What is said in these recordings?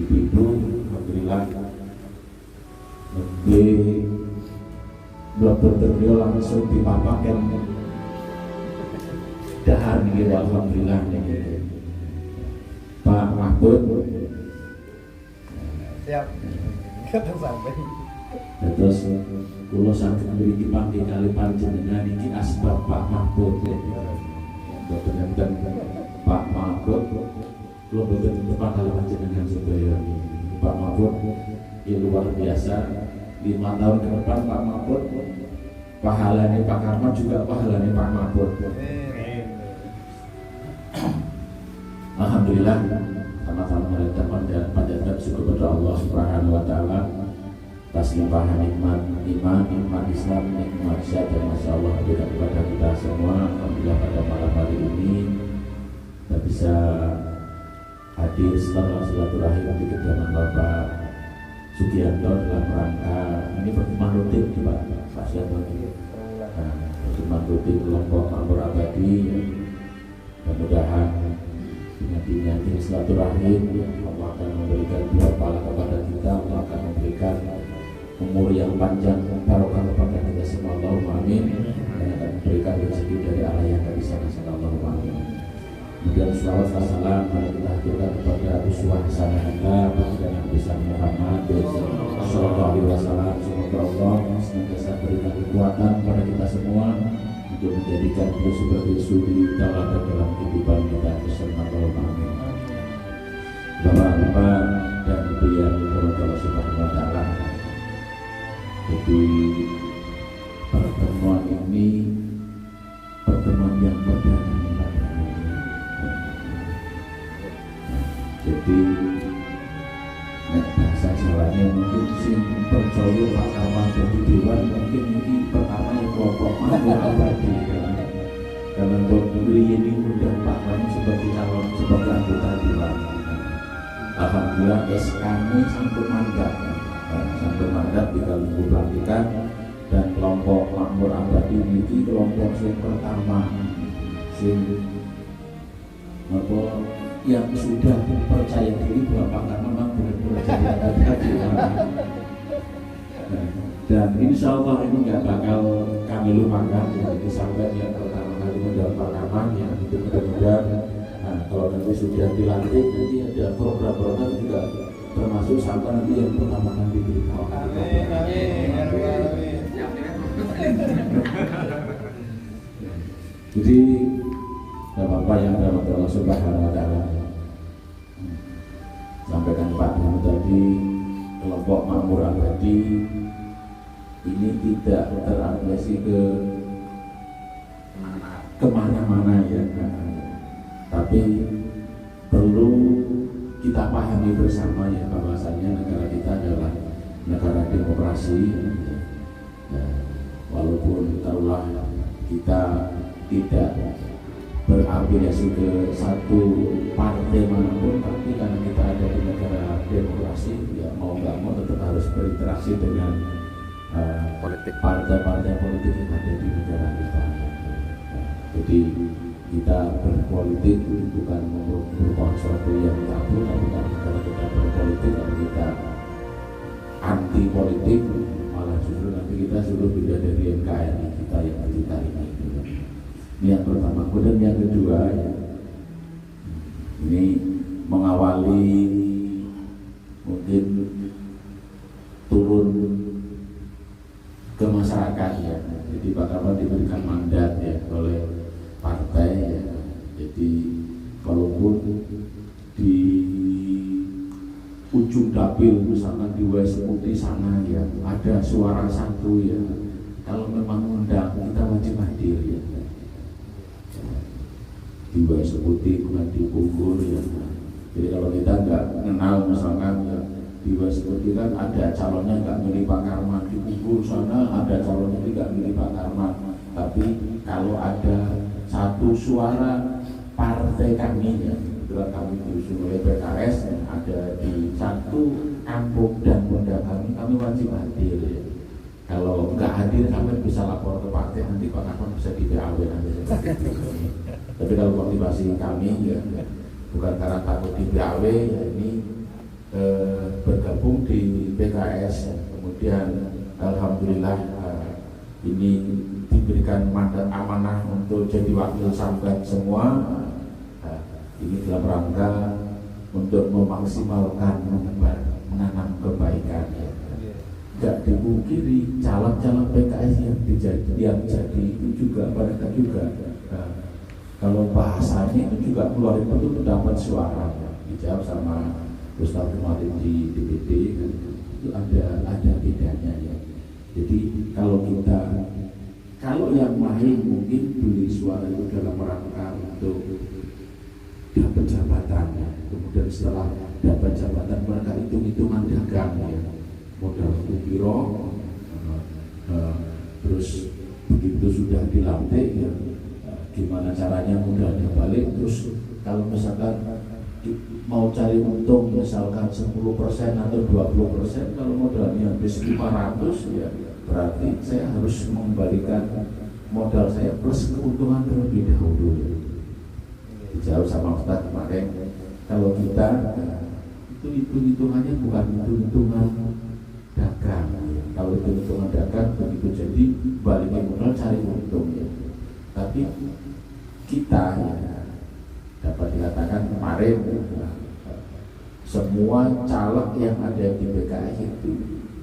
Ibu-ibu, alhamdulillah lebih beliau langsung dipapakan dahar nih, alhamdulillah nih Pak Mahfud siap ketemu sampai terus kula saged mriki panggih kali panjenengan iki asbab Pak Mahfud ya. Boten enten Pak Mahfud kula boten tepat kali panjenengan sedaya. Pak Mahfud ini luar biasa. 5 tahun ke depan Pak Mahfud pahalanya Pak Karman juga pahalanya Pak Mahfud. Alhamdulillah sama-sama mengucapkan dan panjatkan syukur kepada Allah Subhanahu wa taala atas limpahan nikmat iman, nikmat Islam, nikmat syahid dan masya Allah berikan kepada kita semua. Alhamdulillah pada malam hari ini kita bisa hadir setelah silaturahim di kediaman Bapak Sugianto dalam rangka ini pertemuan rutin di Pak Sugianto ini. Pertemuan rutin kelompok Makmur Abadi. Mudah-mudahan dengan silaturahim Allah akan memberikan buah pahala kepada kita, Allah akan memberikan umur yang panjang barokah kepada kita semua, Allahumma amin, dan akan memberikan rezeki dari arah yang dari sana, Allahumma amin. Kemudian selawat dan salam mari kita haturkan kepada uswah hasanah kita pada Nabi Muhammad sallallahu alaihi wasallam. Semoga Allah senantiasa berikan kekuatan kepada kita semua untuk menjadikan beliau sebagai suri tauladan dalam kehidupan kita bersama, Allahumma amin. Bapak-bapak dan ibu yang dirahmati Allah Subhanahu wa taala, jadi pertemuan ini pertemuan yang perdana. Jadi bahasa Jawanya mungkin sing percaya Pak Karman jadi dewan mungkin ini pertama yang kelompok Makmur Abadi karena untuk beliau ini sudah Pak Karman sebagai calon sebagai anggota dewan. Alhamdulillah SK-nya sampai mandat di dalam pelantikan dan kelompok Makmur Abadi ini kelompok yang pertama yang sudah percaya diri bahwa Pak Karman memang benar-benar jadi anggota dewan. Dan insya Allah ini nggak bakal kami lupakan jadi sampai yang pertama kali mendapat Pak Karman yang itu mudah-mudahan kalau nanti sudah dilantik nanti ada program-program juga termasuk sampai nanti yang pertama kali diberitahukan. Jadi Bapak yang dirahmati Allah Subhanahu wa taala, sampaikan Pak Dino tadi kelompok Makmur Abadi ini tidak terafiliasi kemana-mana ya, tapi perlu kita pahami bersama ya bahwasanya negara kita adalah negara demokrasi. Walaupun taruhlah kita tidak berafiliasi ke satu partai manapun, tapi karena kita ada di negara demokrasi, ya mau nggak mau tetap harus berinteraksi dengan partai-partai politik yang ada di negara kita. Jadi kita berpolitik bukan merupakan sesuatu yang tabu, tapi kalau kita berpolitik, kalau kita anti politik, malah justru nanti kita sudah beda dari NKRI kita yang kita ini. Ini yang pertama. Kemudian yang kedua ya, ini mengawali mungkin turun ke masyarakat ya. Jadi Pak Karman diberikan mandat ya oleh partai ya. Jadi kalaupun di ujung dapil misalkan di WS Putih sana ya ada suara satu ya, kalau memang undang kita wajib hadir ya. Di WS Putih bukan di Bogor ya. Jadi kalau kita nggak kenal misalkan ya, di WS Putih kan ada calonnya nggak milih Pak Karman, di Bogor sana ada calonnya nggak milih Pak Karman. Tapi kalau ada satu suara partai kami ya, kebetulan kami diusung oleh PKS yang ada di satu kampung dan bunda kami wajib hadir ya. Kalau nggak hadir kami bisa lapor ke partai, nanti Pak Karman bisa di PAW nanti. Tapi kalau motivasi kami ya bukan karena takut di PAW, ya ini bergabung di PKS. Kemudian alhamdulillah ini diberikan mandat amanah untuk jadi wakil sampean semua. Ini dalam rangka untuk memaksimalkan menanam kebaikan. Tidak dipungkiri calon-calon PKS yang jadi itu juga mereka juga kalau bahasanya itu juga keluar itu dapat suara. Dijawab sama Ustaz kemarin di DPD kan, itu ada bedanya ya. Jadi kalau yang lain mungkin beli suara itu dalam rangka untuk dapat jabatan, kemudian setelah dapat jabatan mereka hitung-hitungan dagang ya, modal biro, terus begitu sudah dilantik ya, gimana caranya modalnya balik. Terus kalau misalkan mau cari untung misalkan 10% atau 20%, kalau modalnya habis 500 ya berarti saya harus mengembalikan modal saya plus keuntungan terlebih dahulu. Dijawab sama Ustaz kemarin, kalau kita itu hitung-hitungannya bukan hitung-hitungan dagang. Kalau hitung-hitungan dagang begitu jadi balikin modal cari untung ya. Tapi kita ya, dapat dikatakan kemarin semua caleg yang ada di PKS itu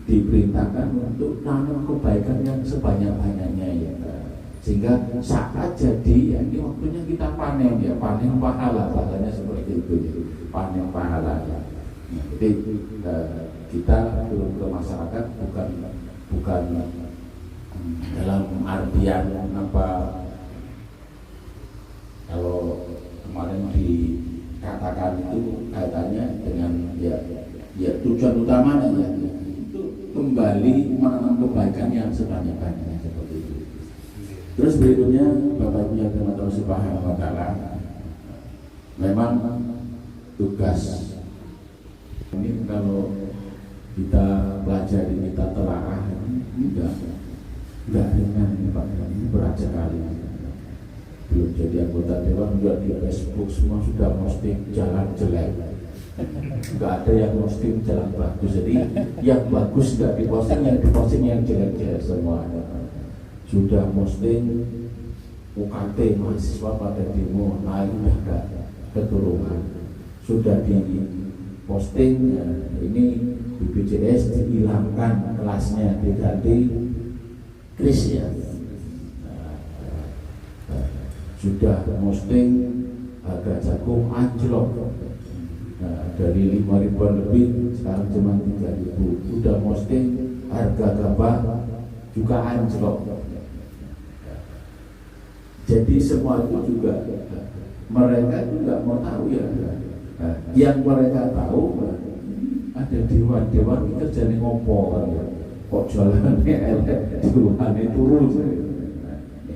diperintahkan untuk tanam kebaikan yang sebanyak-banyaknya ya, sehingga saat jadi ya, ini waktunya kita panen ya, panen pahala, bahasanya seperti itu ya, panen pahala ya. Jadi kita turun ke masyarakat bukan dalam artian apa, kalau kemarin dikatakan itu kaitannya dengan ya tujuan utamanya ya itu kembali menanam kebaikan yang sebanyak-banyaknya seperti itu. Terus berikutnya Bapak Ibu yang dirahmati Allah Subhanahu wa taala, memang tugas ini kalau kita pelajari, kita telaah ini enggak ringan ini Pak, ini berat sekali. Belum jadi anggota dewan juga di Facebook semua sudah posting jalan jelek, nggak ada yang posting jalan bagus. Jadi yang bagus nggak diposting, yang diposting yang jelek-jelek semua. Sudah posting UKT mahasiswa pada demo naik udah keturunan, sudah di posting ini BPJS dihilangkan kelasnya diganti kris ya. Sudah posting harga jagung anjlok, dari 5.000-an lebih sekarang cuma 3.000. Sudah posting harga gabah juga anjlok. Jadi semua itu juga mereka juga mau tahu ya. Yang mereka tahu ada dewan kerjanya ngopo kan ya. Kok jualannya elek, dewannya turun.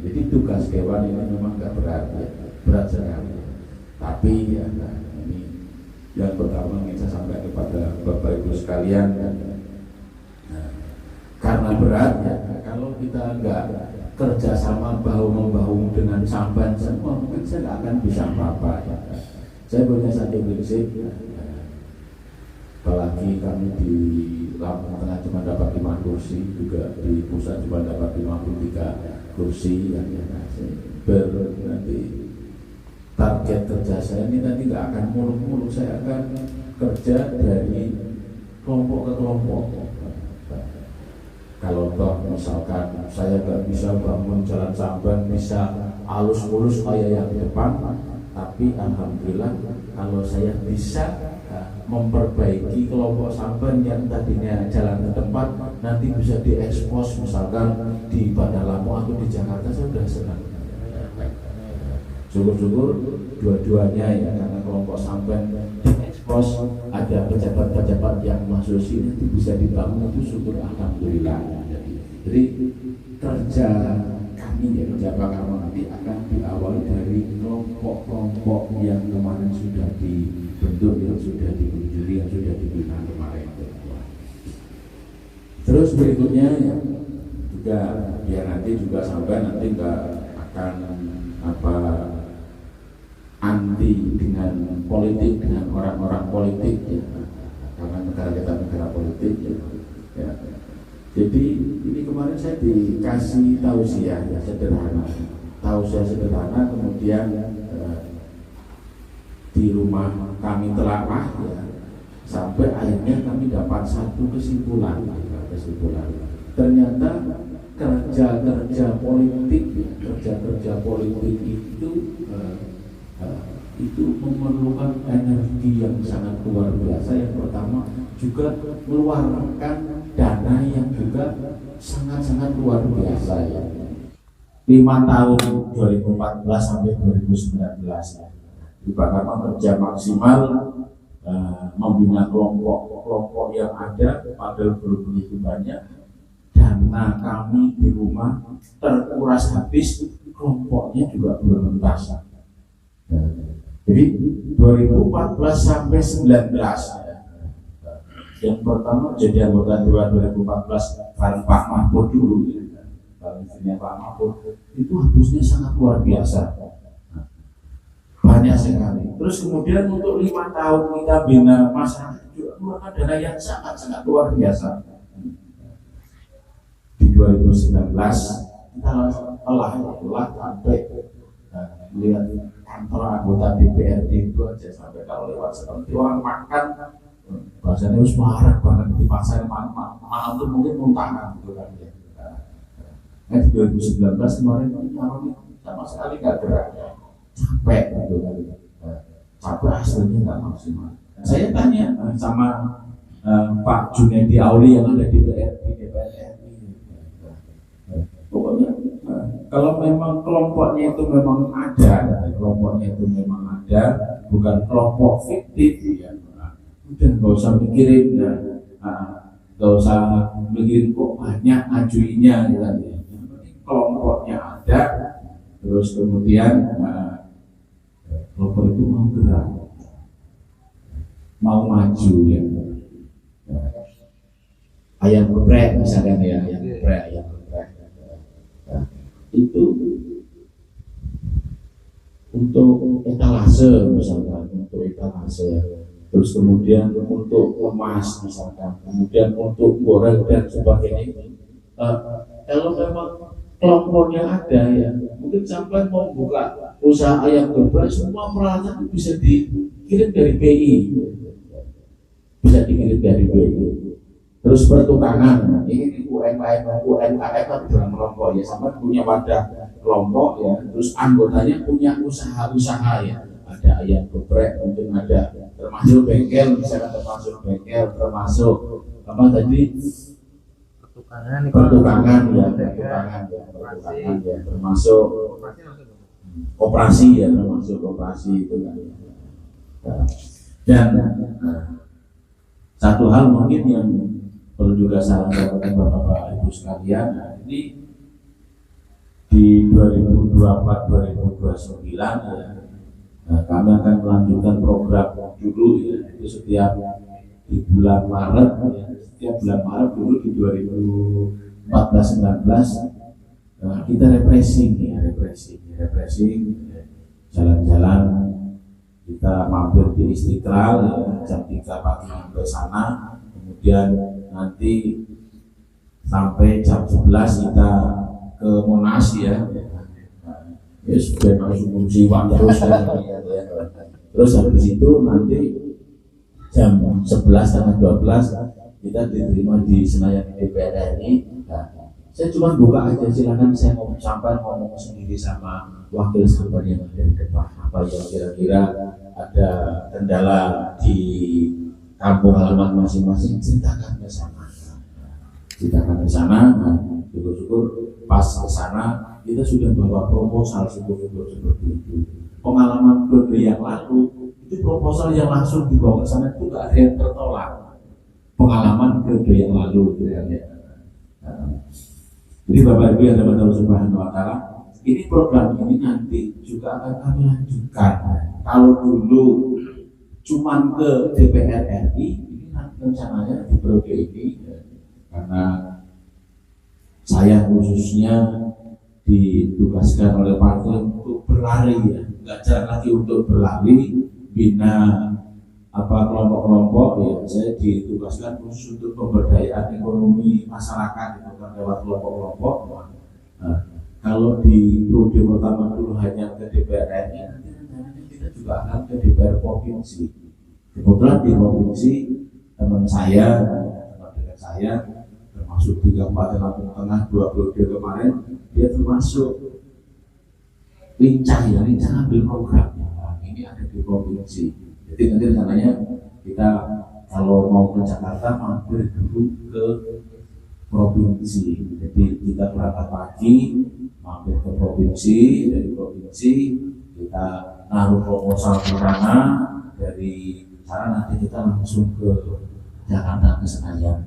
Jadi tugas dewan ini memang nggak berat ya, berat sekali. Tapi ya ini yang pertama ingin saya sampaikan kepada Bapak Ibu sekalian, karena berat ya, kalau kita nggak kerjasama bahu-membahu dengan sampan semua, mungkin saya nggak akan bisa apa-apa ya. Saya punya satu prinsip, apalagi kami di Lampung Tengah cuma dapat 5 kursi, juga di pusat cuma dapat 53 kursi yang nanti target kerja saya ini nanti nggak akan muluk-muluk, saya akan kerja dari kelompok ke kelompok. Kalau toh misalkan saya nggak bisa bangun jalan sampan, bisa halus mulus kayak yang di depan, tapi alhamdulillah kalau saya bisa memperbaiki kelompok sampan yang tadinya jalan ke tempat nanti bisa diekspos misalkan di Bandar Lampung atau di Jakarta, saya sudah senang. Syukur-syukur dua-duanya ya, karena kelompok sampan diekspos, ada pejabat-pejabat yang masuk sini nanti bisa dibangun, itu syukur alhamdulillah. Jadi kerja kami ya, kerja Pak Karmo nanti akan diawali dari kelompok-kelompok yang kemarin sudah dibentuk, yang sudah dikunjungi, yang sudah dibina kemarin. Terus berikutnya ya, juga biar nanti juga sampai nanti nggak akan anti dengan politik dengan orang-orang politik ya. Karena negara kita negara politik ya. Ya. Jadi ini kemarin saya dikasih tausiah ya sederhana, kemudian di rumah kami telaah ya, sampai akhirnya kami dapat satu kesimpulan. Ternyata kerja politik itu memerlukan energi yang sangat luar biasa. Yang pertama juga mengeluarkan dana yang juga sangat luar biasa ya. 5 tahun 2014 sampai 2019 ya. Bahkan bekerja maksimal membina kelompok yang ada, padahal belum begitu banyak. Dana kami di rumah terkuras habis, kelompoknya juga belum tuntas. Jadi 2014 sampai 19 yang pertama jadi anggota Dewan 2014 bareng Pak Mahfud dulu ya. Bareng istrinya Pak Mahfud itu habisnya sangat luar biasa, banyak sekali. Terus kemudian untuk 5 tahun kita bina masyarakat juga keluarkan dana yang sangat luar biasa. Di 2019 kita telah sampai melihat kantor anggota DPRD itu aja, sampai kalau lewat seperti orang makan bahasanya harus marah banget di pasar malam itu mungkin muntahan gitu kan ya. Nah, di 2019 kemarin ini sama sekali nggak gerak, capek gitu kan, capek hasilnya nggak maksimal. Saya tanya sama Pak Junaidi Auli yang ada di DPR pokoknya kalau memang kelompoknya itu memang ada, bukan kelompok fiktif ya, udah nggak usah mikirin, nggak usah mikirin kok banyak ngajuinya gitu. Kelompoknya ada, terus kemudian kelompok itu mau gerak, mau maju ya. Ayam geprek misalkan ya, ayam geprek. Itu untuk etalase misalkan, terus kemudian untuk emas misalkan, kemudian untuk goreng dan sebagainya. Kalau memang kelompoknya ada ya, mungkin sampai mau buka usaha ayam geprek, semua peralatan bisa dikirim dari BI, Terus pertukangan, ini UMKM dalam kelompok ya, sama punya wadah kelompok ya, terus anggotanya punya usaha-usaha ya, ada ayam geprek, mungkin ada termasuk bengkel, misalnya termasuk apa tadi pertukangan ya, termasuk koperasi ya, termasuk koperasi itu kan. Dan satu hal mungkin yang perlu juga saya sampaikan Bapak Ibu sekalian, ini di 2024-2029 ya, kami akan melanjutkan program dulu ya, itu setiap di bulan Maret ya, setiap bulan Maret dulu di 2014-19 kita refreshing, jalan-jalan, kita mampir di Istiqlal ya, jam 3 pagi sampai sana, kemudian nanti sampai jam 11 kita ke Monas ya, ya sudah langsung jiwa terus ya. Terus habis itu nanti jam 11 sampai 12 kita diterima di Senayan DPR RI. Saya cuma buka aja, silakan saya mau ngomong sendiri sama wakil sahabat yang ada di depan, apa yang kira-kira ada kendala di kampung halaman masing-masing, ceritakan ke sana. Syukur-syukur pas ke sana kita sudah bawa proposal syukur-syukur seperti itu. Pengalaman periode yang lalu itu proposal yang langsung dibawa ke sana itu nggak ada yang tertolak. Pengalaman periode yang lalu itu ya. Jadi Bapak Ibu yang dapat Allah Subhanahu Wa Taala, ini program ini nanti juga akan kami lanjutkan. Kalau dulu cuman ke DPR RI, ini nanti rencananya di periode ini ya, karena saya khususnya ditugaskan oleh partai untuk berlari ya, nggak jarang lagi untuk berlari bina kelompok-kelompok, ya saya ditugaskan khusus untuk pemberdayaan ekonomi masyarakat itu kan lewat kelompok-kelompok. Nah, kalau di periode pertama dulu hanya ke DPR RI, nanti rencananya kita juga akan ke DPR provinsi. Kebetulan di provinsi teman dekat saya termasuk di Kabupaten Lampung Tengah 2 periode kemarin, dia termasuk lincah ambil programnya. Nah, ini ada di provinsi. Jadi nanti rencananya kita kalau mau ke Jakarta mampir dulu ke provinsi. Jadi kita berangkat pagi mampir ke provinsi, dari provinsi kita naruh proposal di sana, dari sana nanti kita langsung ke Jakarta ke Senayan.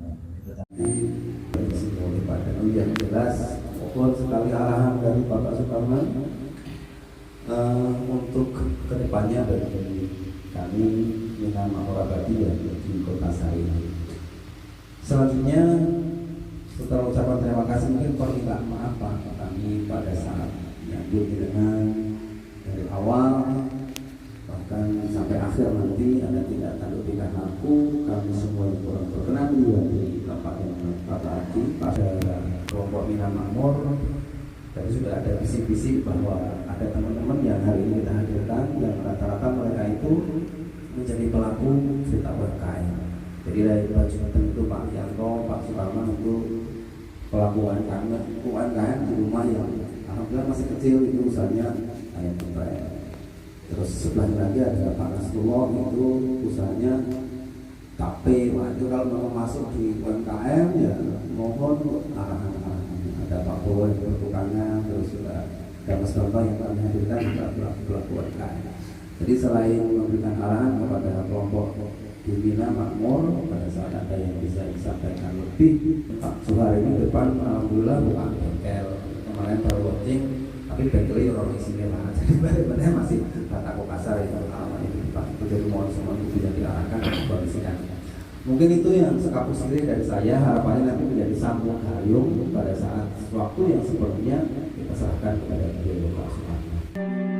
Yang jelas pokok sekali arahan dari Bapak Suparman untuk kedepannya bagi kami Minang Makorabadi ya di Kota Sari. Selanjutnya setelah ucapan terima kasih, mungkin permintaan maaf Pak kami pada saat menyambut dengan dari awal bahkan sampai akhir nanti ada tidak tanduk tingkah laku, kami semua yang kurang berkenan juga di tempat yang Bapak Adi pada kelompok Minang Makmur. Tadi sudah ada bisik-bisik bahwa ada teman-teman yang hari ini kita hadirkan yang rata-rata mereka itu menjadi pelaku cerita UMKM. Jadi dari Bajungan itu Pak Yanto, Pak Suparman itu pelaku UMKM di rumah yang alhamdulillah masih kecil, itu usahanya ayam geprek. Terus sebelahnya lagi ada Pak Nasrullah, itu usahanya tape. Wah, itu kalau mau masuk di UMKM ya mohon arahan-arahan. Ada Pak Bowo yang bertukangan, terus juga ada Mas Bambang yang kami hadirkan juga pelaku UMKM. Jadi selain memberikan arahan kepada kelompok di Bina Makmur, pada saat ada yang bisa disampaikan lebih, Pak Suhari ini depan alhamdulillah bukan bengkel, kemarin baru launching, tapi bengkelnya orang isinya lah. Jadi benar-benar masih kata kasar itu alamat itu Pak. Jadi mohon semua itu bisa diarahkan dan dikondisikan. Mungkin itu yang sekapus kiri dari saya, harapannya nanti menjadi sambung hayung pada saat waktu yang sepertinya kita serahkan kepada beliau Pak Suparman.